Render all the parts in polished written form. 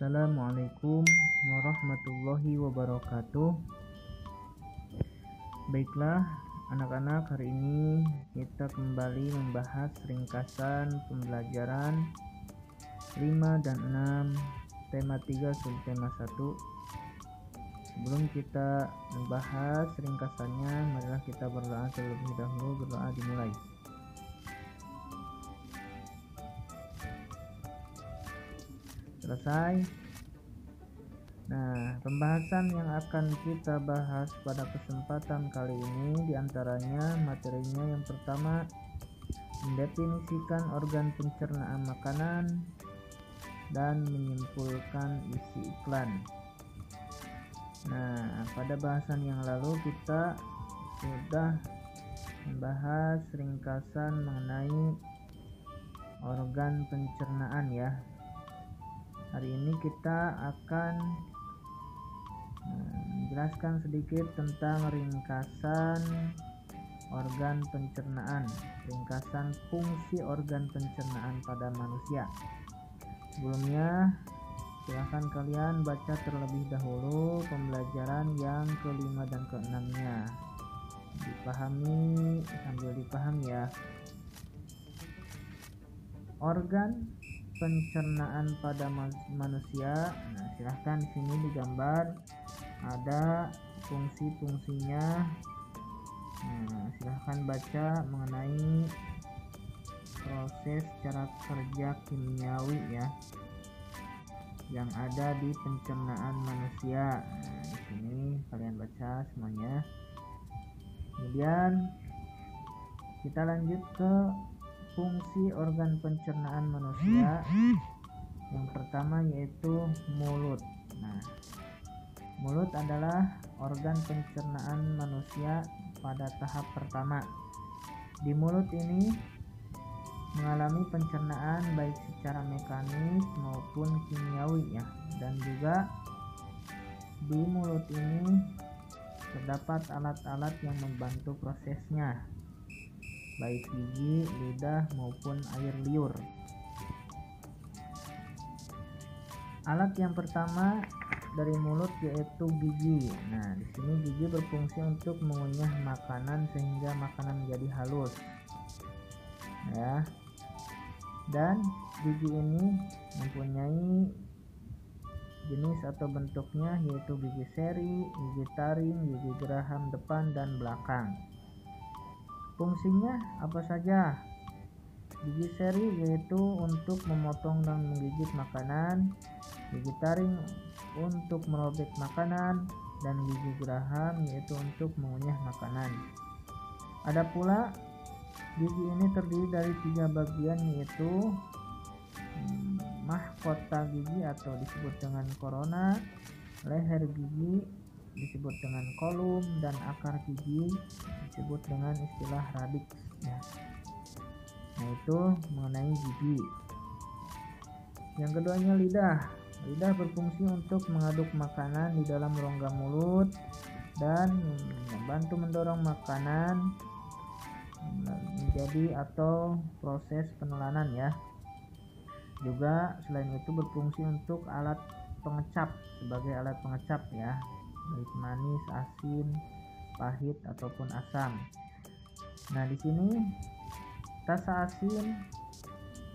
Assalamualaikum warahmatullahi wabarakatuh. Baiklah anak-anak, hari ini kita kembali membahas ringkasan pembelajaran 5 dan 6 tema 3 subtema 1. Sebelum kita membahas ringkasannya, marilah kita berdoa terlebih dahulu. Berdoa dimulai. Selesai. Nah, pembahasan yang akan kita bahas pada kesempatan kali ini diantaranya materinya yang pertama, mendefinisikan organ pencernaan makanan dan menyimpulkan isi iklan. Nah, pada bahasan yang lalu kita sudah membahas ringkasan mengenai organ pencernaan ya. Hari ini kita akan menjelaskan sedikit tentang ringkasan organ pencernaan, ringkasan fungsi organ pencernaan pada manusia. Sebelumnya, silahkan kalian baca terlebih dahulu pembelajaran yang ke-5 dan ke-6-nya. Dipahami sambil dipahami ya. Organ pencernaan pada manusia. Nah, silahkan di sini digambar ada fungsi-fungsinya. Nah, silahkan baca mengenai proses cara kerja kimiawi ya yang ada di pencernaan manusia. Nah, di sini kalian baca semuanya. Kemudian kita lanjut ke fungsi organ pencernaan manusia. Yang pertama yaitu mulut. Nah, mulut adalah organ pencernaan manusia pada tahap pertama. Di mulut ini mengalami pencernaan baik secara mekanis maupun kimiawi ya. Dan juga di mulut ini terdapat alat-alat yang membantu prosesnya, baik gigi, lidah maupun air liur. Alat yang pertama dari mulut yaitu gigi. Nah, di sini gigi berfungsi untuk mengunyah makanan sehingga makanan menjadi halus. Ya. Dan gigi ini mempunyai jenis atau bentuknya yaitu gigi seri, gigi taring, gigi geraham depan dan belakang. Fungsinya apa saja? Gigi seri yaitu untuk memotong dan menggigit makanan, gigi taring untuk merobek makanan, dan gigi geraham yaitu untuk mengunyah makanan. Ada pula gigi ini terdiri dari 3 bagian yaitu mahkota gigi atau disebut dengan korona, leher gigi disebut dengan kolum, dan akar gigi disebut dengan istilah radix ya. Nah, itu mengenai gigi. Yang keduanya lidah. Lidah berfungsi untuk mengaduk makanan di dalam rongga mulut dan membantu mendorong makanan menjadi atau proses penelanan ya. Juga selain itu berfungsi untuk alat pengecap, sebagai alat pengecap ya, baik manis, asin, pahit ataupun asam. Nah, di sini rasa asin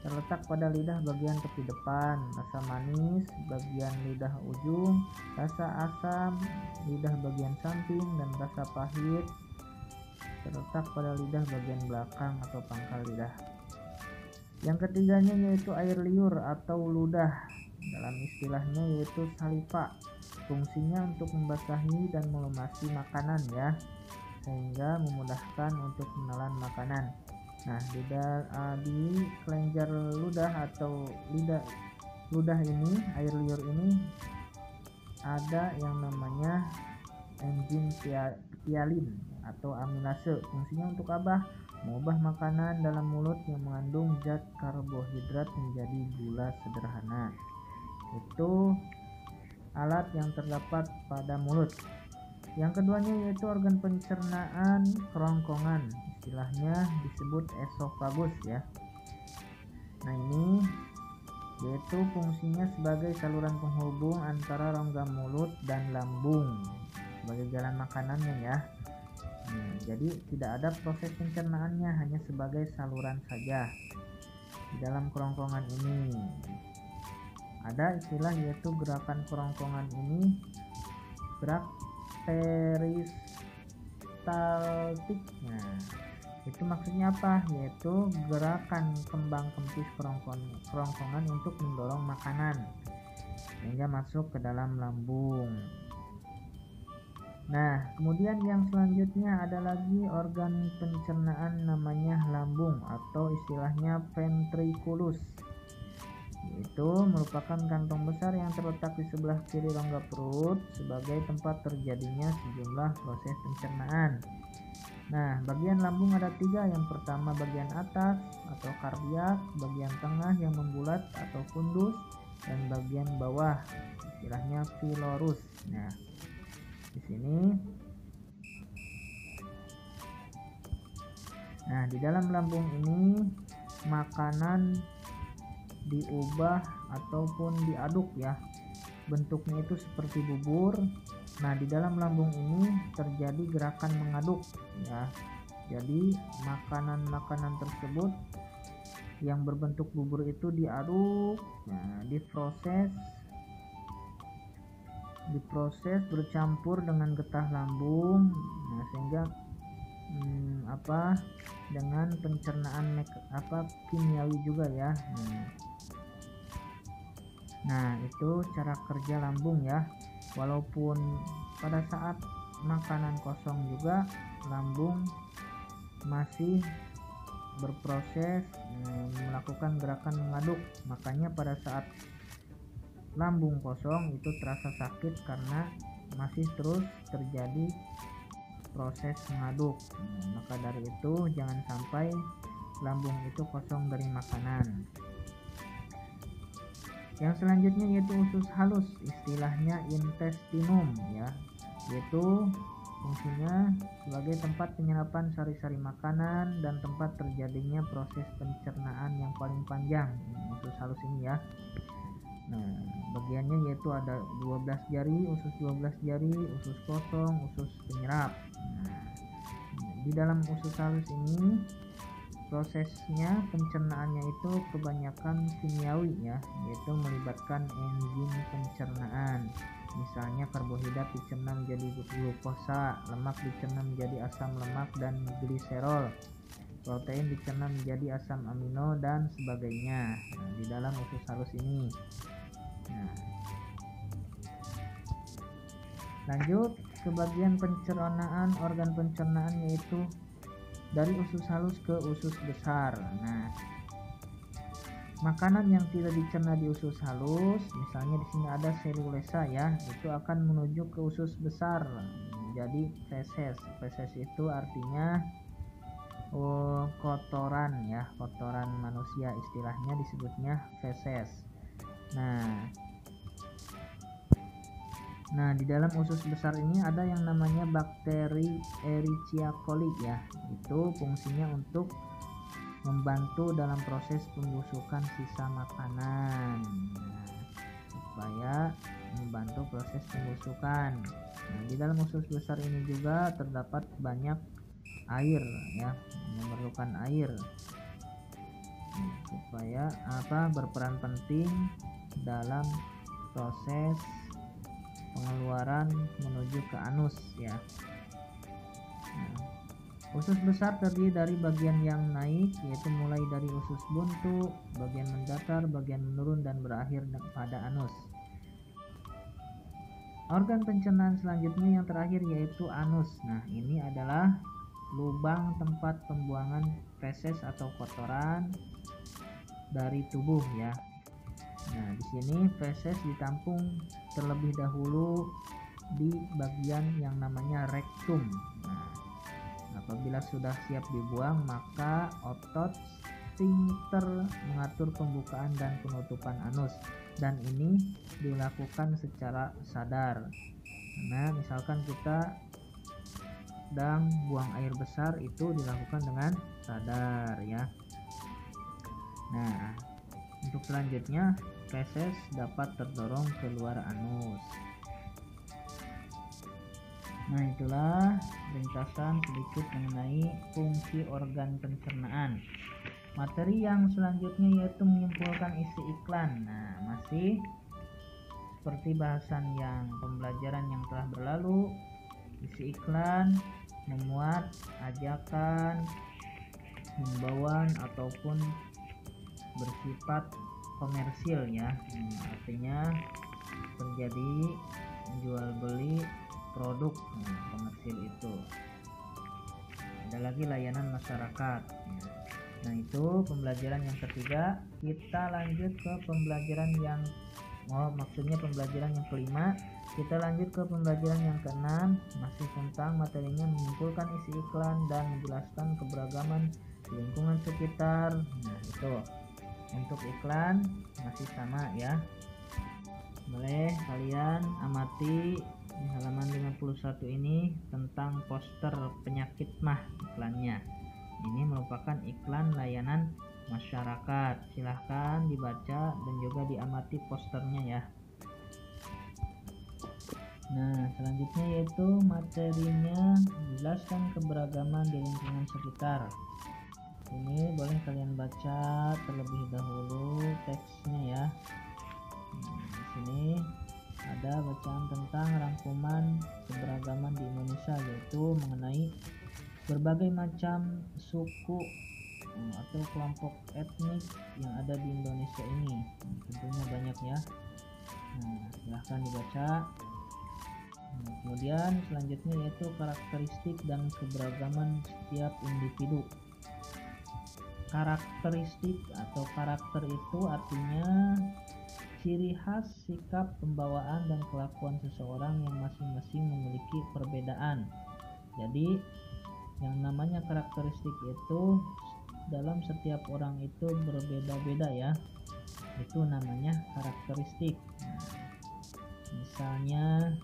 terletak pada lidah bagian tepi depan, rasa manis bagian lidah ujung, rasa asam lidah bagian samping, dan rasa pahit terletak pada lidah bagian belakang atau pangkal lidah. Yang ketiganya yaitu air liur atau ludah, dalam istilahnya yaitu saliva. Fungsinya untuk membasahi dan melumasi makanan ya, sehingga memudahkan untuk menelan makanan. Nah, di kelenjar ludah atau ludah ini, air liur ini ada yang namanya enzim pialin atau amilase. Fungsinya untuk apa? Mengubah makanan dalam mulut yang mengandung zat karbohidrat menjadi gula sederhana. Itu alat yang terdapat pada mulut. Yang keduanya yaitu organ pencernaan kerongkongan, istilahnya disebut esofagus ya. Nah, ini yaitu fungsinya sebagai saluran penghubung antara rongga mulut dan lambung sebagai jalan makanannya ya. Jadi tidak ada proses pencernaannya, hanya sebagai saluran saja. Di dalam kerongkongan ini ada istilah yaitu gerakan kerongkongan ini gerak peristaltik. Nah, itu maksudnya apa? Yaitu gerakan kembang kempis kerongkongan untuk mendorong makanan sehingga masuk ke dalam lambung. Nah, kemudian yang selanjutnya ada lagi organ pencernaan namanya lambung atau istilahnya ventriculus. Itu merupakan kantong besar yang terletak di sebelah kiri rongga perut sebagai tempat terjadinya sejumlah proses pencernaan. Nah, bagian lambung ada 3. Yang pertama bagian atas atau kardiak, bagian tengah yang membulat atau fundus, dan bagian bawah istilahnya pylorus. Nah, di sini. Nah, di dalam lambung ini makanan diubah ataupun diaduk ya. Bentuknya itu seperti bubur. Nah, di dalam lambung ini terjadi gerakan mengaduk ya. Jadi makanan-makanan tersebut yang berbentuk bubur itu diaduk, nah, diproses bercampur dengan getah lambung, nah, sehingga dengan pencernaan kimiawi juga ya. Nah, itu cara kerja lambung ya. Walaupun pada saat makanan kosong juga lambung masih berproses melakukan gerakan mengaduk. Makanya pada saat lambung kosong itu terasa sakit karena masih terus terjadi proses mengaduk. Maka dari itu jangan sampai lambung itu kosong dari makanan. Yang selanjutnya yaitu usus halus, istilahnya intestinum ya, yaitu fungsinya sebagai tempat penyerapan sari-sari makanan dan tempat terjadinya proses pencernaan yang paling panjang, usus halus ini ya. Nah, bagiannya yaitu ada 12 jari, usus 12 jari, usus kosong, usus penyerap. Nah, di dalam usus halus ini prosesnya pencernaannya itu kebanyakan kimiawi ya, yaitu melibatkan enzim pencernaan. Misalnya karbohidrat dicerna menjadi glukosa, lemak dicerna menjadi asam lemak dan gliserol, protein dicerna menjadi asam amino dan sebagainya. Nah, di dalam usus halus ini. Nah, lanjut ke bagian pencernaan, organ pencernaan yaitu dari usus halus ke usus besar. Nah, makanan yang tidak dicerna di usus halus, misalnya di sini ada selulesa ya, itu akan menuju ke usus besar. Jadi feses. Feses itu artinya kotoran ya, kotoran manusia, istilahnya disebutnya feses. Nah, di dalam usus besar ini ada yang namanya bakteri Escherichia coli ya. Itu fungsinya untuk membantu dalam proses pembusukan sisa makanan. Nah, supaya membantu proses pembusukan. Nah, di dalam usus besar ini juga terdapat banyak air ya, memerlukan air supaya berperan penting dalam proses pengeluaran menuju ke anus ya. Nah, usus besar terdiri dari bagian yang naik, yaitu mulai dari usus buntu, bagian mendatar, bagian menurun, dan berakhir pada anus. Organ pencernaan selanjutnya yang terakhir yaitu anus. Nah, ini adalah lubang tempat pembuangan feses atau kotoran dari tubuh ya. Nah, di sini feses ditampung terlebih dahulu di bagian yang namanya rektum. Nah, apabila sudah siap dibuang, maka otot sphincter mengatur pembukaan dan penutupan anus, dan ini dilakukan secara sadar. Nah, misalkan kita sedang buang air besar, itu dilakukan dengan sadar ya. Nah, untuk selanjutnya feses dapat terdorong keluar anus. Nah, itulah ringkasan sedikit mengenai fungsi organ pencernaan. Materi yang selanjutnya yaitu menyimpulkan isi iklan. Nah, masih seperti bahasan yang pembelajaran yang telah berlalu, isi iklan memuat ajakan, himbauan ataupun bersifat komersil ya. Artinya terjadi jual beli produk komersil itu. Ada lagi layanan masyarakat. Nah, itu pembelajaran yang ketiga. Kita lanjut ke pembelajaran yang maksudnya pembelajaran yang kelima. Kita lanjut ke pembelajaran yang keenam, masih tentang materinya menyimpulkan isi iklan dan menjelaskan keberagaman di lingkungan sekitar. Nah, itu untuk iklan masih sama ya. Boleh kalian amati di halaman 51 ini tentang poster penyakit mah iklannya. Ini merupakan iklan layanan masyarakat. Silahkan dibaca dan juga diamati posternya ya. Nah, selanjutnya yaitu materinya menjelaskan keberagaman di lingkungan sekitar. Ini boleh kalian baca terlebih dahulu teksnya ya. Di sini ada bacaan tentang rangkuman keberagaman di Indonesia, yaitu mengenai berbagai macam suku atau kelompok etnik yang ada di Indonesia ini. Tentunya banyak ya. Nah, silahkan dibaca. Kemudian selanjutnya yaitu karakteristik dan keberagaman setiap individu. Karakteristik atau karakter itu artinya ciri khas, sikap, pembawaan, dan kelakuan seseorang yang masing-masing memiliki perbedaan. Jadi yang namanya karakteristik itu dalam setiap orang itu berbeda-beda ya. Itu namanya karakteristik. Nah, misalnya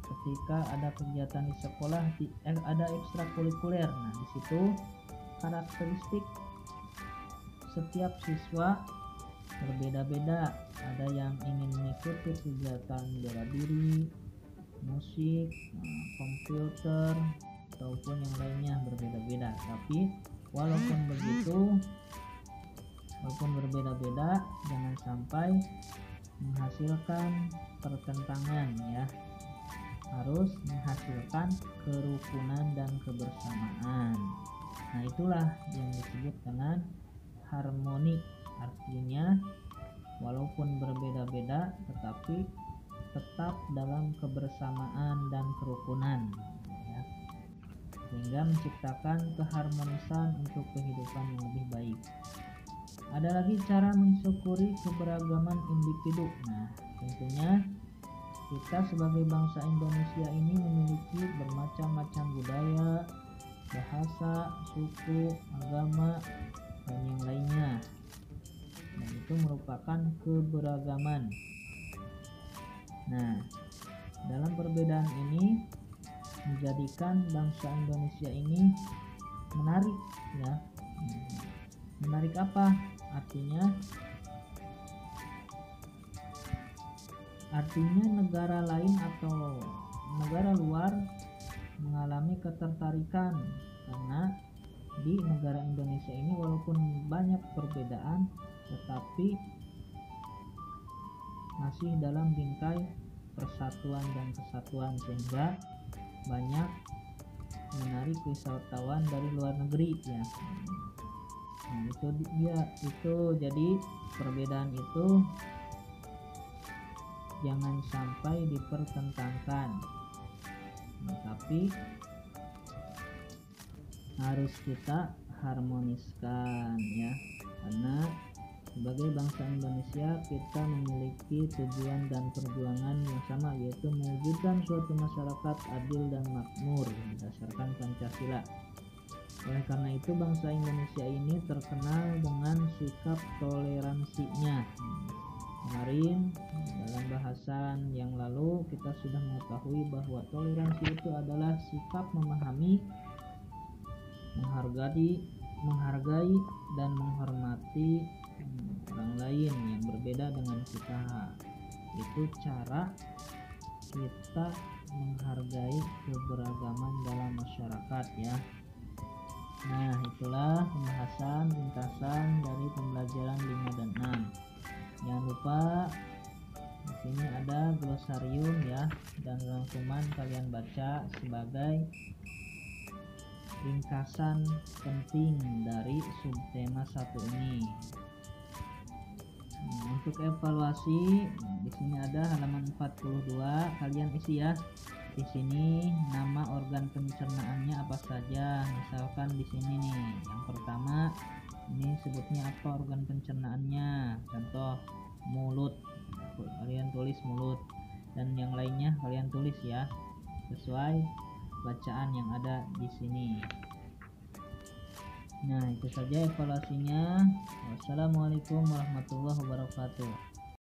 ketika ada kegiatan di sekolah, ada ekstrakurikuler. Nah, di situ karakteristik setiap siswa berbeda-beda. Ada yang ingin mengikuti kegiatan bela diri, musik, komputer, ataupun yang lainnya berbeda-beda. Tapi walaupun begitu, walaupun berbeda-beda, jangan sampai menghasilkan pertentangan ya. Harus menghasilkan kerukunan dan kebersamaan. Nah, itulah yang disebut dengan harmoni. Artinya walaupun berbeda-beda tetapi tetap dalam kebersamaan dan kerukunan ya, sehingga menciptakan keharmonisan untuk kehidupan yang lebih baik. Ada lagi cara mensyukuri keberagaman individu. Nah, tentunya kita sebagai bangsa Indonesia ini memiliki bermacam-macam budaya, bahasa, suku, agama, dan yang lainnya. Dan itu merupakan keberagaman. Nah, dalam perbedaan ini menjadikan bangsa Indonesia ini menarik ya. Menarik apa? Artinya negara lain atau negara luar mengalami ketertarikan karena di negara Indonesia ini walaupun banyak perbedaan tetapi masih dalam bingkai persatuan dan kesatuan, sehingga banyak menarik wisatawan dari luar negeri ya. Nah, itu jadi perbedaan itu jangan sampai dipertentangkan, tapi harus kita harmoniskan ya, karena sebagai bangsa Indonesia kita memiliki tujuan dan perjuangan yang sama, yaitu mewujudkan suatu masyarakat adil dan makmur berdasarkan Pancasila. Oleh karena itu bangsa Indonesia ini terkenal dengan sikap toleransinya. Kemarin dalam bahasan yang lalu kita sudah mengetahui bahwa toleransi itu adalah sikap memahami, menghargai dan menghormati orang lain yang berbeda dengan kita. Itu cara kita menghargai keberagaman dalam masyarakat ya. Nah, itulah pembahasan ringkasan dari pembelajaran 5 dan 6. Jangan lupa di sini ada glosarium ya, dan rangkuman kalian baca sebagai ringkasan penting dari subtema 1 ini. Untuk evaluasi di sini ada halaman 42, kalian isi ya. Di sini nama organ pencernaannya apa saja. Misalkan di sini nih, yang pertama ini sebutnya apa organ pencernaannya. Contoh mulut, kalian tulis mulut, dan yang lainnya kalian tulis ya sesuai bacaan yang ada di sini. Nah, itu saja evaluasinya. Wassalamualaikum warahmatullahi wabarakatuh.